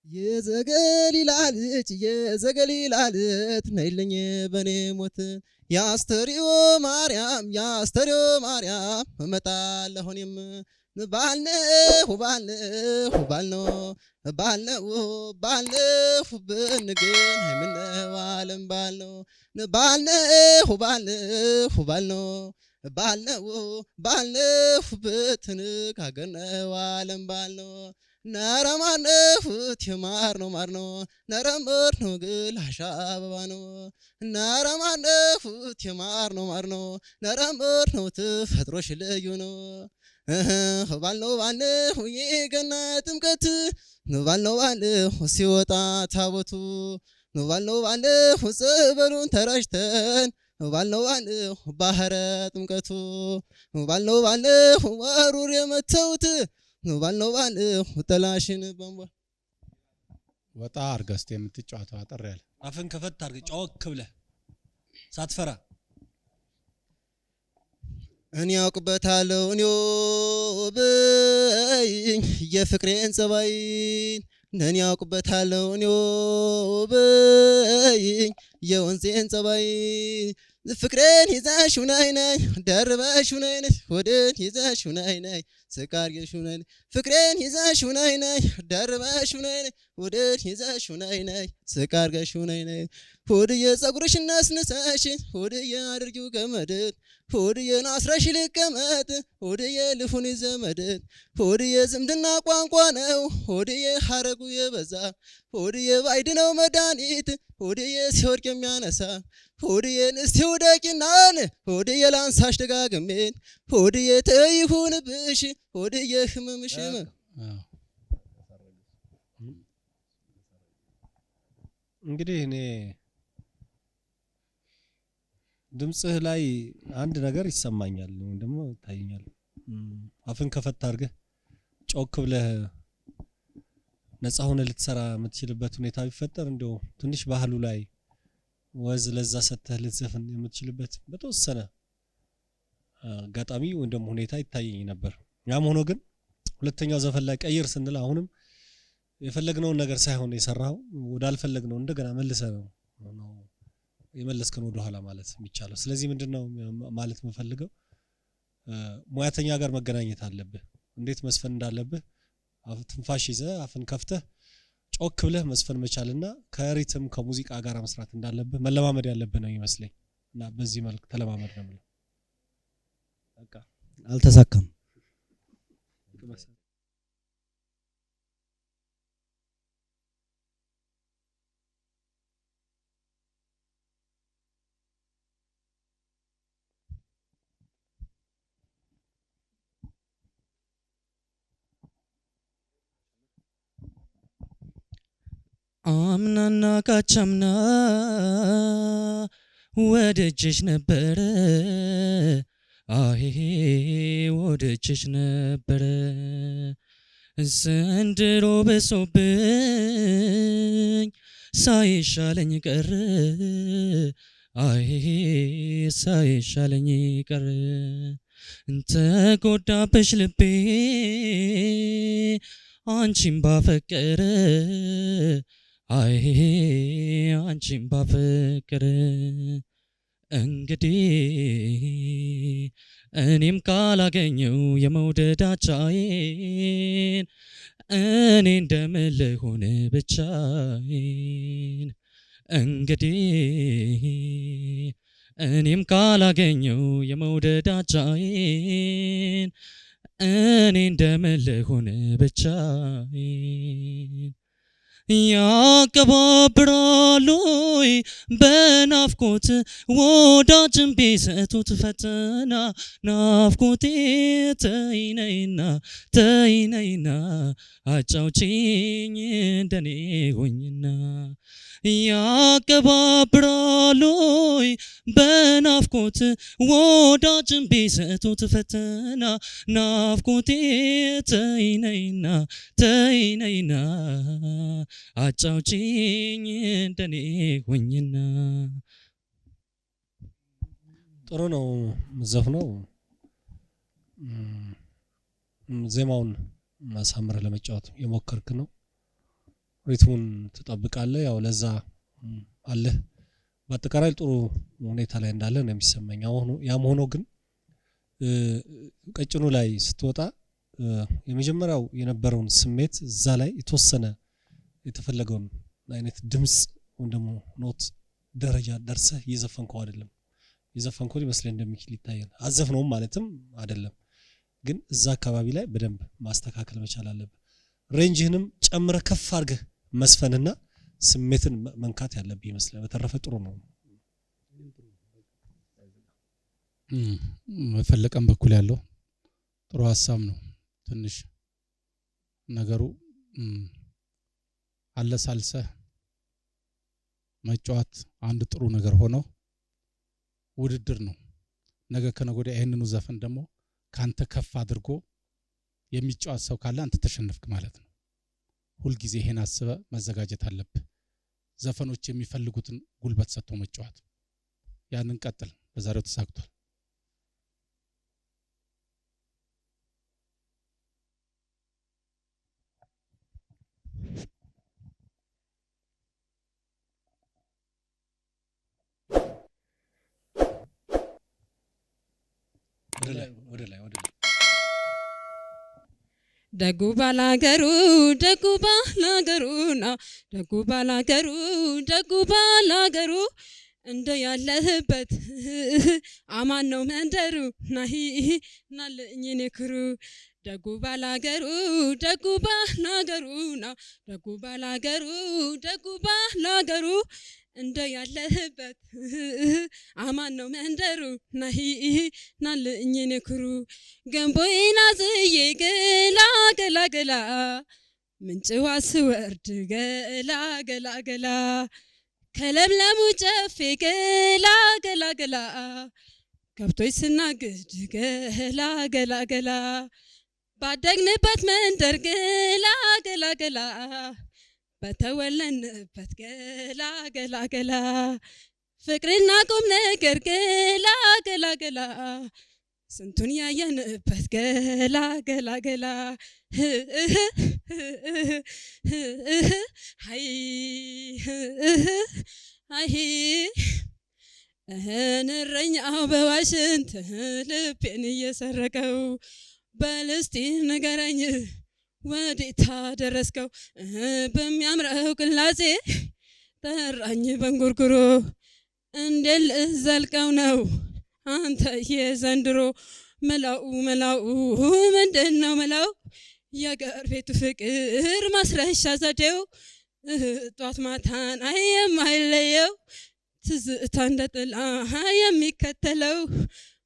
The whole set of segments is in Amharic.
የዘገሊላልት ነይልኝ በኔ ሞት ያስተሪዮ ማርያም እመጣለሁ እኔም ባልነው ብንግን ምነው ዓለም ባልነው ብትንክ አገርነው ዓለም ባልነው ነረማነፉት የማር ነው ነረምር ነው ግላሻ አበባ ነው ነረማነፉት የማር ነው ነረምር ነው ተፈጥሮሽ ልዩ ነው ባልነው የገና ጥምቀት ባልነው ሲወጣ ታቦቱ ባልነው ጸበሉን ተረጭተን ባልነው ባህረ ጥምቀቱ ባልነው ወሩር የመተውት ባልነው ተላሽን በንቧ ወጣ አርገስት የምትጫወተው አጠር ያለ አፍን ከፈት አርገ ጮክ ብለህ ሳትፈራ እኔ ያውቅበታለሁ እኔው በይኝ የፍቅሬን ጸባይ እኔ ያውቅበታለሁ እኔው በይኝ የወንዜን ጸባይ ፍቅሬን ይዛሽው ነይ ደርበሽው ነይ ወደን ይዛሽው ነይ ስቃርሽው ነይ ፍቅሬን ይዛሽው ነይ ደርበሽው ነይ ወደን ይዛሽው ነይ ስቃርሽው ነይ ሆድዬ ጸጉርሽን ነስንሰሽ ሆድዬ አድርጊው ገመድት ሆድዬ ናስረሽ ልቀመጥ ሆድዬ ልሁን ዘመድ ሆድዬ ዝምድና ቋንቋ ነው ሆድዬ ሐረጉ የበዛ ሆድዬ ባይድ ነው መድኃኒት ሆድዬ ሲወድቅ የሚያነሳ ሆድዬ እስቲ ውደቂናን ሆድዬ ላንሳሽ ደጋግሜን ሆድዬ ተይሁንብሽ ሆድዬ ህመምሽም እንግዲህ እኔ ድምጽህ ላይ አንድ ነገር ይሰማኛል ደግሞ ታየኛል አፍን ከፈት አድርገህ ጮክ ብለህ ነፃ ሆነ ልትሰራ የምትችልበት ሁኔታ ቢፈጠር እንደው ትንሽ ባህሉ ላይ ወዝ ለዛ ሰተህ ልትዘፍን የምትችልበት በተወሰነ አጋጣሚ ወንደም ሁኔታ ይታየኝ ነበር ያም ሆኖ ግን ሁለተኛው ዘፈን ላይ ቀይር ስንል አሁንም የፈለግነው ነገር ሳይሆን የሰራው ወዳልፈለግነው እንደገና መልሰህ ነው የመለስከን ወደ ኋላ ማለት የሚቻለው ስለዚህ ምንድነው ማለት የምፈልገው ሙያተኛ ጋር መገናኘት አለብህ እንዴት መስፈን እንዳለብህ ትንፋሽ ይዘህ አፍን ከፍተህ ጮክ ብለህ መስፈን መቻልና ከሪትም ከሙዚቃ ጋር መስራት እንዳለብህ መለማመድ ያለብህ ነው ይመስለኝ እና በዚህ መልኩ ተለማመድ ነው ማለት በቃ አልተሳካም አምናና ካቻምና ወደጅሽ ነበረ አሄ ወደጅሽ ነበረ ዘንድሮ በሶብኝ ሳይሻለኝ ቀረ አሄ ሳይሻለኝ ቀረ ተጎዳብሽ ልቤ አንቺን ባፈቀረ አይ አንቺን ባፈቀረ እንግዲህ እኔም ካላገኘው የመውደዳቻዬን እኔ እንደምልሆን ብቻዬን እንግዲህ እኔም ካላገኘው የመውደዳቻዬን እኔ እንደምልሆን ብቻዬን ያቀባብራሉይ በናፍቆት ወዳጅን ቢሰጡት ፈተና ናፍቆቴ ተይነይና አጫውቺኝ እንደኔ ሆኝና ያቀባብራሉይ በናፍቆት ወዳጅን ቢሰጡት ፈተና ናፍቆቴ ተይነይና አጫውቺኝ እንደኔ ሆኝና ጥሩ ነው ዘፍነው ዜማውን ማሳመር ለመጫወት የሞከርክ ነው ሪትሙን ትጠብቃለህ። ያው ለዛ አለ በአጠቃላይ ጥሩ ሁኔታ ላይ እንዳለ ነው የሚሰማኝ። ያም ሆኖ ግን ቀጭኑ ላይ ስትወጣ የመጀመሪያው የነበረውን ስሜት እዛ ላይ የተወሰነ የተፈለገውን አይነት ድምጽ ወይም ደግሞ ኖት ደረጃ ደርሰህ እየዘፈንከው አይደለም። የዘፈንከው ይመስለኝ እንደሚችል ይታያል። አዘፍነውም ማለትም አይደለም፣ ግን እዛ አካባቢ ላይ በደንብ ማስተካከል መቻል አለብህ። ሬንጅህንም ጨምረህ ከፍ አድርገህ መስፈንና ስሜትን መንካት ያለብህ ይመስላል። በተረፈ ጥሩ ነው። መፈለቀም በኩል ያለው ጥሩ ሀሳብ ነው። ትንሽ ነገሩ አለሳልሰህ መጫወት አንድ ጥሩ ነገር ሆኖ ውድድር ነው። ነገ ከነገ ወዲያ ይሄንኑ ዘፈን ደግሞ ካንተ ከፍ አድርጎ የሚጫወት ሰው ካለ አንተ ተሸነፍክ ማለት ነው። ሁል ጊዜ ይሄን አስበህ መዘጋጀት አለብህ። ዘፈኖች የሚፈልጉትን ጉልበት ሰጥቶ መጫወት። ያንን ቀጥል። በዛሬው ተሳክቷል። ወደ ላይ ደጉ ባላገሩና ደጉ ባላገሩ እንደ ያለህበት አማን ነው መንደሩ ናሂ ናለኝ እኔ ክሩ ደጉ ባላገሩና ደጉ ባላገሩ እንደ ያለህበት አማን ነው መንደሩ ናሂ ናለኝ እኔ ክሩ ገንቦይና ዝዬ ገላ ምንጭዋ ስወርድ ገላ ከለምለሙ ጨፌ ገላ ከብቶች ስናግድ ገላ ባደግንበት መንደር ገላ በተወለንበት ገላ ፍቅርና ቁም ነገር ገላ ስንቱን ያየንበት ገላ አይ እረኛው በዋሽንት ልቤን እየሰረቀው በልስቲ ንገረኝ ወዴት አደረስከው በሚያምረው ቅላጼ ጠራኝ በንጉርጉሮ እንዴት ልዘልቀው ነው አንተ የዘንድሮ መላው ምንድነው መላው የአገር ቤቱ ፍቅር ማስረሻ ዘዴው ጧት ማታን የማይለየው ትዝታ እንደ ጥላ የሚከተለው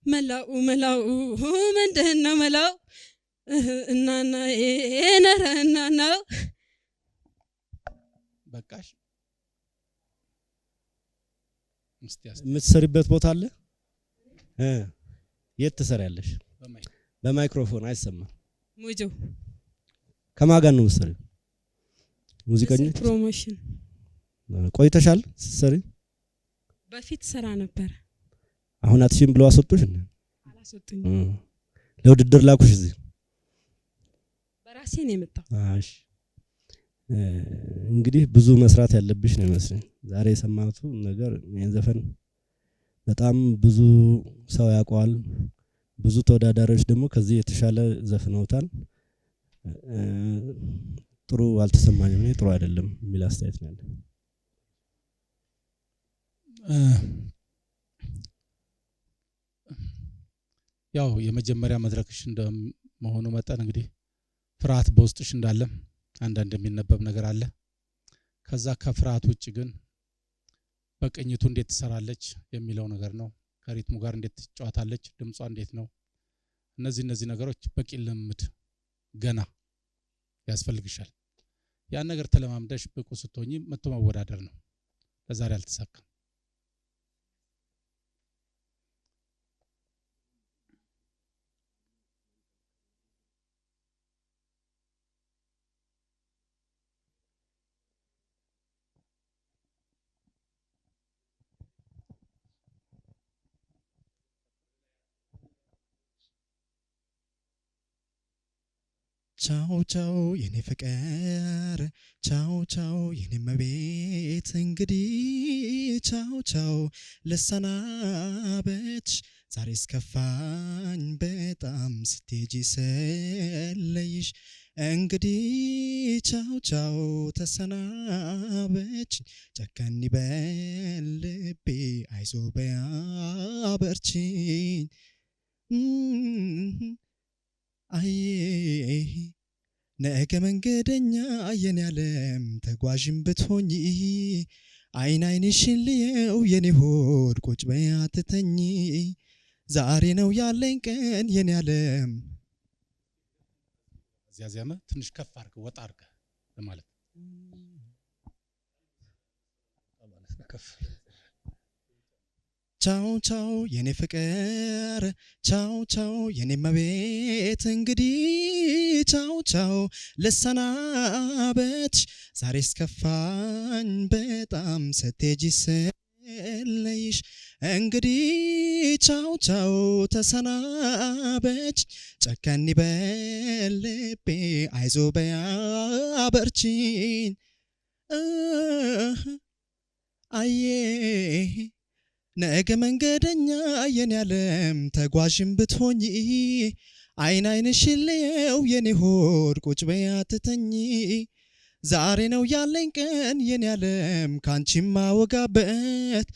መላው ምንድነው መላው እናና ነረናናው በቃሽ። የምትሰሪበት ቦታ አለ? የት ትሰሪያለሽ? በማይክሮፎን አይሰማም። ሙጆ ከማን ጋር ነው የምትሰሪው? ሙዚቀኞች ፕሮሞሽን ቆይተሻል ስትሰሪ? በፊት ሰራ ነበር። አሁን አትሽም ብለው አስወጡሽ? አላስወጡኝ። ለውድድር ላኩሽ እዚህ? በራሴ ነው የመጣው። እሺ እንግዲህ ብዙ መስራት ያለብሽ ነው የሚመስለኝ። ዛሬ የሰማሁት ነገር ይሄን ዘፈን በጣም ብዙ ሰው ያውቀዋል። ብዙ ተወዳዳሪዎች ደግሞ ከዚህ የተሻለ ዘፍነውታል። ጥሩ አልተሰማኝም። እኔ ጥሩ አይደለም የሚል አስተያየት ነው ያለው። ያው የመጀመሪያ መድረክሽ እንደመሆኑ መጠን እንግዲህ ፍርሃት በውስጥሽ እንዳለ አንዳንድ የሚነበብ ነገር አለ። ከዛ ከፍርሃት ውጭ ግን በቅኝቱ እንዴት ትሰራለች የሚለው ነገር ነው። ከሪትሙ ጋር እንዴት ትጫወታለች፣ ድምጿ እንዴት ነው። እነዚህ ነገሮች በቂ ልምድ ገና ያስፈልግሻል። ያን ነገር ተለማምደሽ ብቁ ስትሆኚ መጥቶ መወዳደር ነው። ለዛሬ አልተሳካም። ቻው ቻው የኔ ፍቅር ቻው ቻው የኔ መቤት እንግዲህ ቻው ቻው ልሰናበት ዛሬ እስከፋኝ በጣም ስትሄጂ ስለይሽ እንግዲህ ቻው ቻው ተሰናበች ጨከን ይበል ልቤ አይዞ በያበርችኝ አዬ ነገ መንገደኛ የኔ ዓለም ተጓዥም ብትሆኚ አይን አይንሽን ልየው የኔ ሆድ ቁጭ በይ አትተኚ ዛሬ ነው ያለኝ ቀን የኔ ዓለም እዚያ ዚያመ ትንሽ ከፍ አድርገህ ወጣ አድርገህ ለማለት ከፍ ቻው ቻው የኔ ፍቅር ቻው ቻው የኔ መቤት እንግዲህ ቻው ቻው ልሰናበት ዛሬ እስከፋኝ በጣም ስትሄጂ ስለይሽ እንግዲህ ቻው ቻው ተሰናበች ጨከን ይበል ልቤ አይዞ በያበርችኝ አዬ ነገ መንገደኛ የኔ ዓለም ተጓዥም ብትሆኚ አይን አይንሽን ልየው የኔ ሆድ ቁጭ በይ አትተኚ ዛሬ ነው ያለኝ ቀን የኔ ዓለም ካንቺም ማወጋበት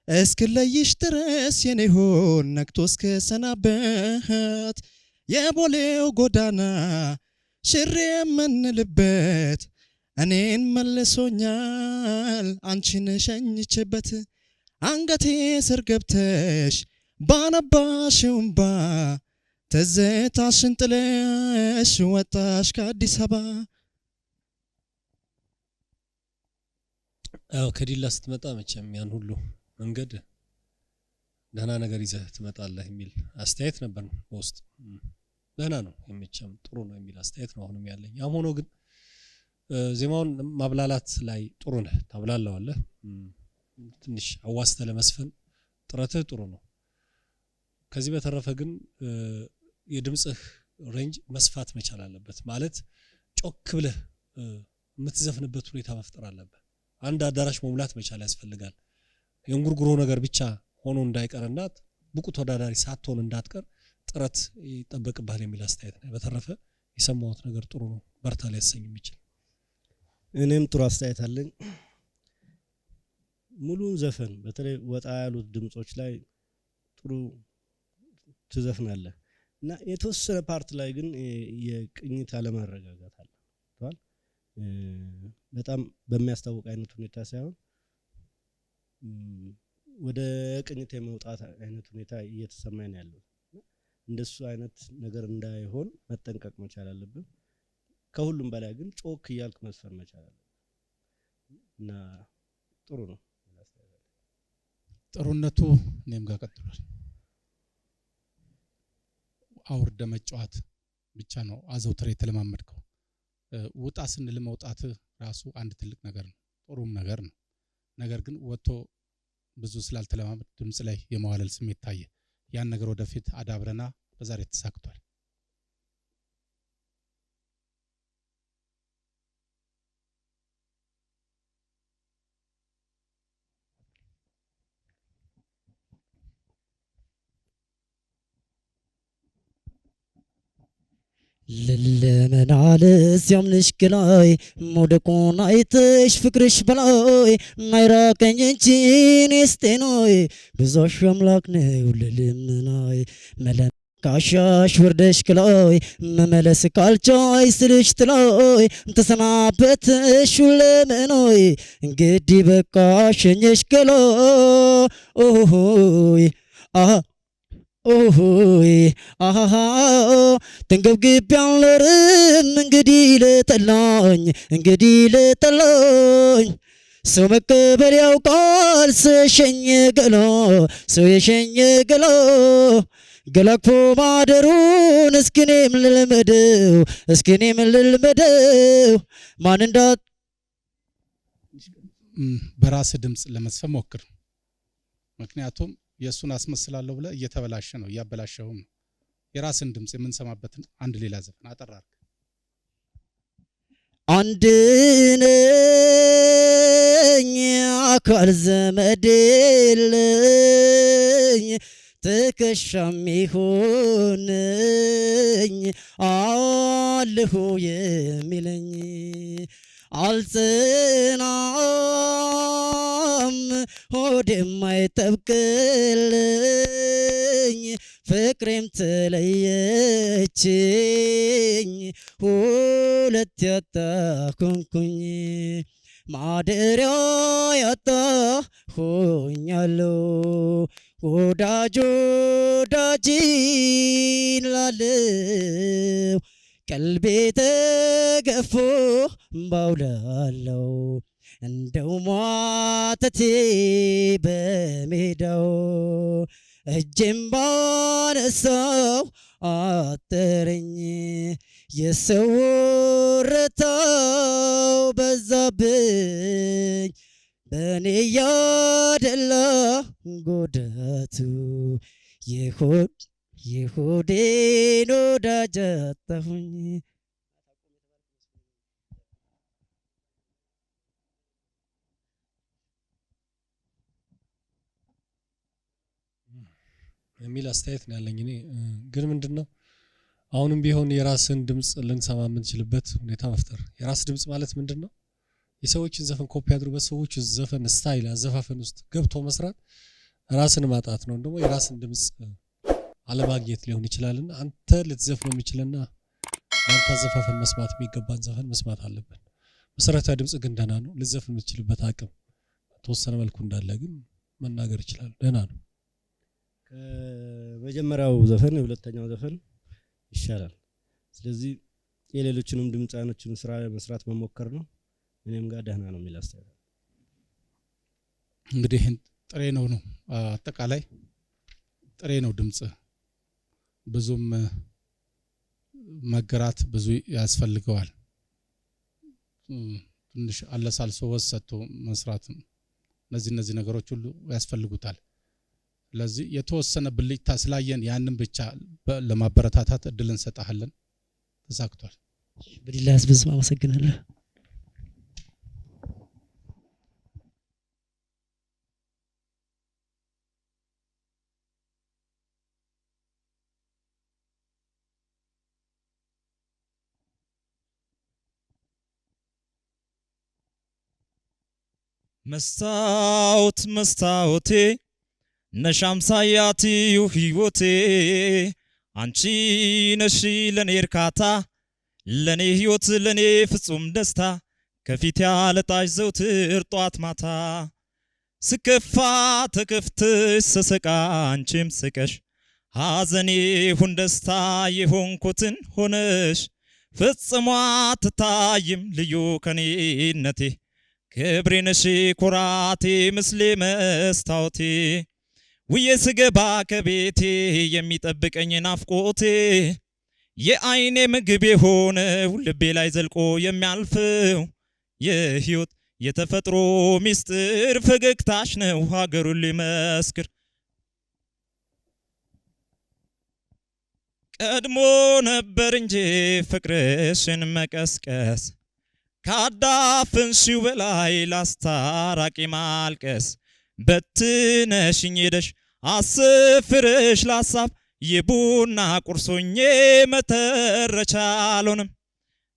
እስክለይሽ ድረስ የኔ ሆድ ነግቶ እስከሰናበት የቦሌው ጎዳና ሽሬ የምንልበት እኔን መልሶኛል አንቺን ሸኝቼበት አንገቴ ስር ገብተሽ ባነባሽው እንባ ትዝታሽን ጥለሽ ወጣሽ ከአዲስ አበባ አዎ ከዲላ ስትመጣ መቼም ያን ሁሉ መንገድ ደህና ነገር ይዘህ ትመጣለህ የሚል አስተያየት ነበር በውስጥ ደህና ነው የመቼም ጥሩ ነው የሚል አስተያየት ነው አሁንም ያለኝ ያም ሆኖ ግን ዜማውን ማብላላት ላይ ጥሩ ነህ ታብላለዋለህ ትንሽ አዋስተ ለመስፈን ጥረትህ ጥሩ ነው ከዚህ በተረፈ ግን የድምጽህ ሬንጅ መስፋት መቻል አለበት ማለት ጮክ ብለህ የምትዘፍንበት ሁኔታ መፍጠር አለበት አንድ አዳራሽ መሙላት መቻል ያስፈልጋል የእንጉርጉሮ ነገር ብቻ ሆኖ እንዳይቀርና ብቁ ተወዳዳሪ ሳትሆን እንዳትቀር ጥረት ይጠበቅብሃል የሚል አስተያየት ነው በተረፈ የሰማሁት ነገር ጥሩ ነው በርታ ሊያሰኝ የሚችል እኔም ጥሩ አስተያየት አለኝ ሙሉን ዘፈን በተለይ ወጣ ያሉት ድምጾች ላይ ጥሩ ትዘፍናለህ እና የተወሰነ ፓርት ላይ ግን የቅኝት አለማረጋጋት አለ ታል በጣም በሚያስታውቅ አይነት ሁኔታ ሳይሆን ወደ ቅኝት የመውጣት አይነት ሁኔታ እየተሰማኝ ያለው እንደሱ አይነት ነገር እንዳይሆን መጠንቀቅ መቻል አለብን ከሁሉም በላይ ግን ጮክ ይያልክ መስፈን መቻል አለብን እና ጥሩ ነው ጥሩነቱ እኔም ጋር ቀጥሏል አውርደ መጫወት ብቻ ነው አዘውትር የተለማመድከው ውጣ ስንል መውጣት ራሱ አንድ ትልቅ ነገር ነው ጥሩም ነገር ነው ነገር ግን ወጥቶ ብዙ ስላልተለማመድ ድምጽ ላይ የመዋለል ስሜት ታየ ያን ነገር ወደፊት አዳብረና በዛሬ ተሳክቷል ለለመናልስ ያምንሽ ገላይ ሞደቆን አይተሽ ፍቅርሽ በላይ ማይራቀኝ እንጂ ነስቴኖይ ብዙሽ አምላክ ነው ለለመናይ መለካሻሽ ወርደሽ ከላይ መመለስ ካልቻይ ስልሽ ትላይ ተሰናበትሽ ለመኖይ እንግዲህ በቃ ሸኘሽ ገላይ ኦሆይ ኦሆይ አሃ ተንገብግብ ያለርም እንግዲህ ለጠላኝ ሰው መቀበል ያውቃል ሰሸኝ ገላ ሰው የሸኝ ገላ ገላክፎ ማደሩን እስኪኔም ልልመደው ማን እንዳት በራስ ድምጽ ለመስፈን ሞክር ምክንያቱም የሱን አስመስላለሁ ብለ እየተበላሸ ነው ያበላሸው ነው የራስን ድምጽ የምንሰማበትን አንድ ሌላ ዘፈን አጠራርክ አንድ ነኝ አካል ዘመድ የለኝ ትከሻም ይሆነኝ አለሁ የሚለኝ አልጽናም ሆዴም አይጠብቅልኝ ፍቅሬም ተለየችኝ ሁለት ያጣ ሆንኩኝ ማደሪያ ያጣ ሆኛለሁ ወዳጅ ወዳጅን ላለው ቀልቤ ተገፎ ባውላለው እንደው ሟተቴ በሜዳው እጄም ባነሳው አጠረኝ የሰው ወረታው በዛብኝ በእኔ ያደላ ጎዳቱ የሆዴን ወዳጅ አጣሁኝ። የሚል አስተያየት ነው ያለኝ። እኔ ግን ምንድነው አሁንም ቢሆን የራስን ድምጽ ልንሰማ የምንችልበት ሁኔታ መፍጠር። የራስ ድምጽ ማለት ምንድነው? የሰዎችን ዘፈን ኮፒ አድርጎ በሰዎች ዘፈን ስታይል አዘፋፈን ውስጥ ገብቶ መስራት ራስን ማጣት ነው። ደግሞ የራስን ድምጽ አለማግኘት ሊሆን ይችላልና አንተ ልትዘፍነው የሚችልና አንተ አዘፋፈን መስማት የሚገባን ዘፈን መስማት አለብን። መሰረታዊ ድምጽ ግን ደህና ነው። ልትዘፍን የምትችልበት አቅም ተወሰነ መልኩ እንዳለ ግን መናገር ይችላል። ደህና ነው። ከመጀመሪያው ዘፈን የሁለተኛው ዘፈን ይሻላል። ስለዚህ የሌሎችንም ድምጻኖችን ስራ መስራት መሞከር ነው። እኔም ጋር ደህና ነው የሚል አስተያየት። እንግዲህ ጥሬ ነው አጠቃላይ ጥሬ ነው ድምጽ ብዙም መገራት ብዙ ያስፈልገዋል። ትንሽ አለሳልሶ ወሰቶ መስራት እነዚህ ነገሮች ሁሉ ያስፈልጉታል። ስለዚህ የተወሰነ ብልጭታ ስላየን ያንን ብቻ ለማበረታታት እድል እንሰጣለን። ተሳክቷል። በዲላ ህዝብ አመሰግናለሁ። መስታወት መስታወቴ ነሽ አምሳያትዩ ህይወቴ አንቺ ነሽ ለኔ እርካታ ለኔ ህይወት ለኔ ፍጹም ደስታ ከፊት ያለጣሽ ዘውትር ጧት ማታ ስከፋ ተከፍተሽ ስስቃ አንቺም ስቀሽ ሐዘኔ ሁን ደስታ የሆንኩትን ሆነሽ ፍጽሟ አትታይም ልዩ ከኔነቴ ክብሬ ነሽ ኩራቴ ምስሌ መስታወቴ ውዬ ስገባ ከቤቴ የሚጠብቀኝ ናፍቆቴ የአይኔ ምግብ የሆነው ልቤ ላይ ዘልቆ የሚያልፈው የህይወት የተፈጥሮ ሚስጥር ፈገግታሽ ነው ሀገሩን ሊመስክር ቀድሞ ነበር እንጂ ፍቅርሽን መቀስቀስ ካዳፍንሽው በላይ ላስታራቂ ማልቀስ በትነሽኝ ሄደሽ አስፍርሽ ላሳብ የቡና ቁርሶኜ መተረቻ አልሆንም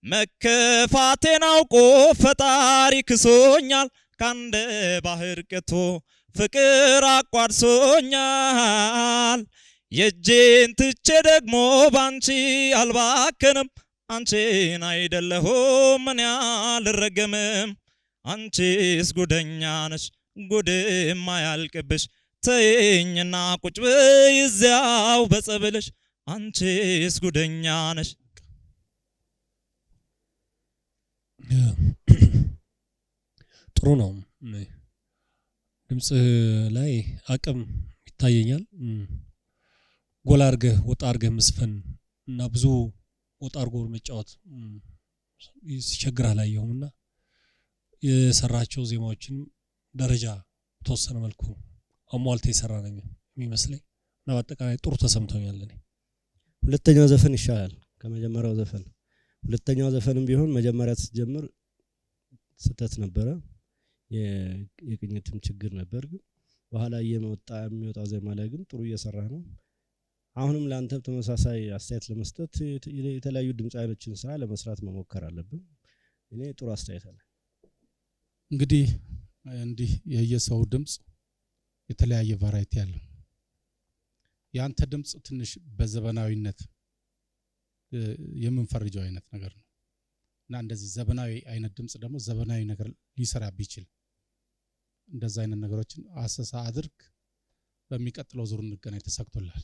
መከፋቴን አውቆ ፈጣሪ ክሶኛል ካንደ ባህር ቅቶ ፍቅር አቋድሶኛል የጄን ትቼ ደግሞ ባንቺ አልባከንም አንቺን አይደለሁም ምን ያልረገምም አንቺስ ጉደኛ ነሽ ጉድም አያልቅብሽ ተይኝና ቁጭ በይ እዚያው በጸበልሽ አንቺስ ጉደኛ ነሽ። ጥሩ ነው። ድምጽ ላይ አቅም ይታየኛል። ጎላ አድርገህ ወጣ አድርገህ መስፈን እና ብዙ ወጣ አድርጎ መጫወት ሲቸግር አላየሁምና የሰራቸው ዜማዎችን ደረጃ ተወሰነ መልኩ አሟልተ የሰራ ነው የሚመስለኝ እና በአጠቃላይ ጥሩ ተሰምቶኛል። እኔ ሁለተኛው ዘፈን ይሻላል ከመጀመሪያው ዘፈን። ሁለተኛው ዘፈንም ቢሆን መጀመሪያ ስትጀምር ስህተት ነበረ፣ የቅኝትም ችግር ነበር። ግን በኋላ የሚወጣው ዜማ ላይ ግን ጥሩ እየሰራ ነው። አሁንም ለአንተ ተመሳሳይ አስተያየት ለመስጠት የተለያዩ ድምፃውያኖችን ስራ ለመስራት መሞከር አለብን። እኔ ጥሩ አስተያየት አለ። እንግዲህ እንዲህ የየሰው ድምጽ የተለያየ ቫራይቲ አለው። ያንተ ድምጽ ትንሽ በዘመናዊነት የምንፈርጀው አይነት ነገር ነው እና እንደዚህ ዘመናዊ አይነት ድምጽ ደግሞ ዘመናዊ ነገር ሊሰራ ቢችል እንደዛ አይነት ነገሮችን አሰሳ አድርግ። በሚቀጥለው ዙር እንገናኝ። ተሳክቶላል።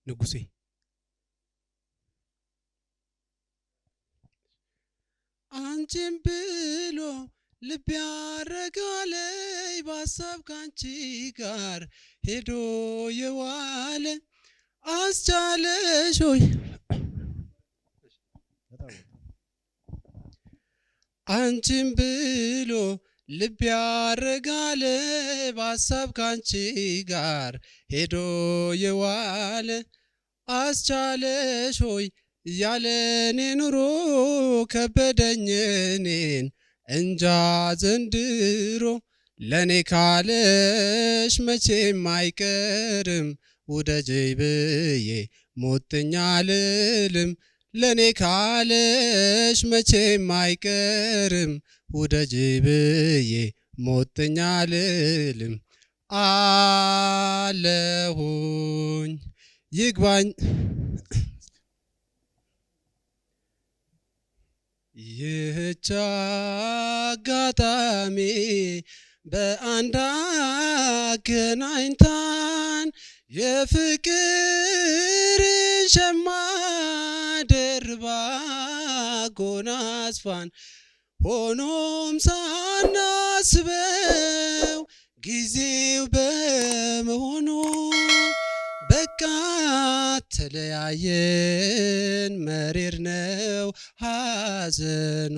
ንጉሴ አንቺን ብሎ ልብ ያረጋለይ በሀሳብ ካንቺ ጋር ሄዶ የዋለ አስቻለሽ ሆይ አንቺን ብሎ ልብ ያረጋለ በሀሳብ ካንቺ ጋር ሄዶ የዋለ አስቻለሽ ሆይ ያለኔ ኑሮ ከበደኝ እኔን እንጃ ዘንድሮ ለኔ ካለሽ መቼም አይቀርም ውደጅኝ ብዬ ሞትኛ አልልም ለኔ ካለሽ መቼም አይቀርም ውደጅኝ ብዬ ሞትኛ አልልም አለሁኝ ይግባኝ ይህች አጋጣሚ በአንድ አገናኝታን የፍቅርን ሸማ ደርባ ጎናጽፋን ሆኖም ሳናስበው ጊዜው በመሆኑ በቃ ተለያየን መሪር ነው ሐዘኑ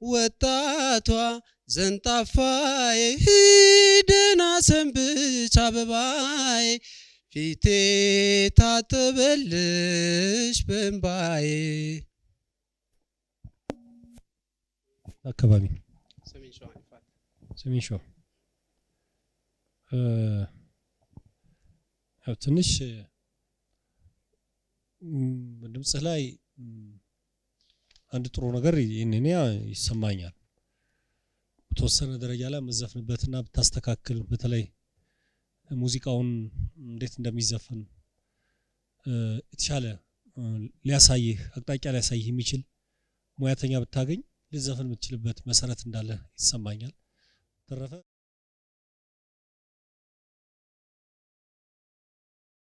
ወጣቷ ዘንጣፋዬ ሂደና ሰንብች አበባዬ ፊቴ ታጠበልሽ በእንባዬ አካባቢ ሰሜን ሸዋ ትንሽ ድምጽህ ላይ አንድ ጥሩ ነገር እኔ ይሰማኛል። በተወሰነ ደረጃ ላይ መዘፍንበትና ብታስተካክል በተለይ ሙዚቃውን እንዴት እንደሚዘፈን የተሻለ ሊያሳይህ አቅጣጫ ሊያሳይህ የሚችል ሙያተኛ ብታገኝ ልዘፈን የምትችልበት መሰረት እንዳለ ይሰማኛል። ተረፈ